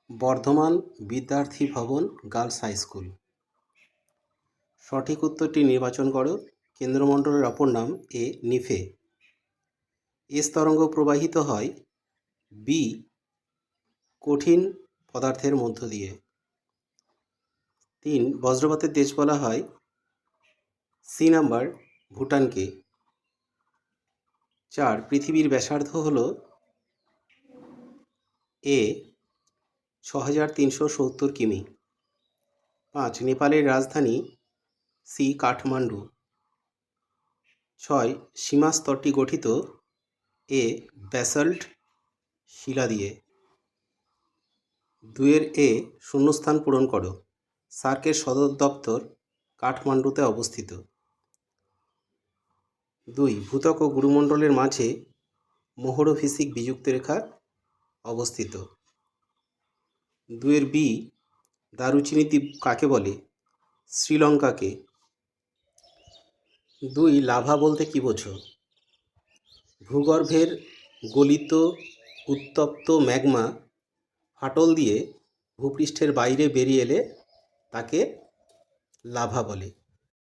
বর্ধমান বিদ্যার্থী ভবন girls high school. সঠিক উত্তরটি নির্বাচন করো। কেন্দ্রমণ্ডলের অপর নাম এ নিফে। এস তরঙ্গ প্রবাহিত হয় বি কঠিন পদার্থের মধ্য দিয়ে। 3 বজ্রপাতের দেশ বলা হয় সি নাম্বার ভুটানকে। 4 পৃথিবীর ব্যাসার্ধ হল এ 6370 কিমি। 5 নেপালের রাজধানী সি কাঠমান্ডু। 6 সীমা স্তরটি গঠিত এ ব্যাসল্ট শিলা দিয়ে। 2 এ শূন্যস্থান পূরণ করো। সার্কের সদর দপ্তর কাঠমান্ডুতে অবস্থিত। 2 ভূত্বক ও গুরুমণ্ডলের মাঝে মোহরোফিসিক বিযুক্ত রেখা অবস্থিত। 2 বি দারুচিনি দ্বীপ কাকে বলে? শ্রীলঙ্কাকে। 2 লাভা বলতে কী বোঝো? ভূগর্ভের গলিত উত্তপ্ত ম্যাগমা ফাটল দিয়ে ভূপৃষ্ঠের বাইরে বেরিয়ে এলে তাকে লাভা বলে।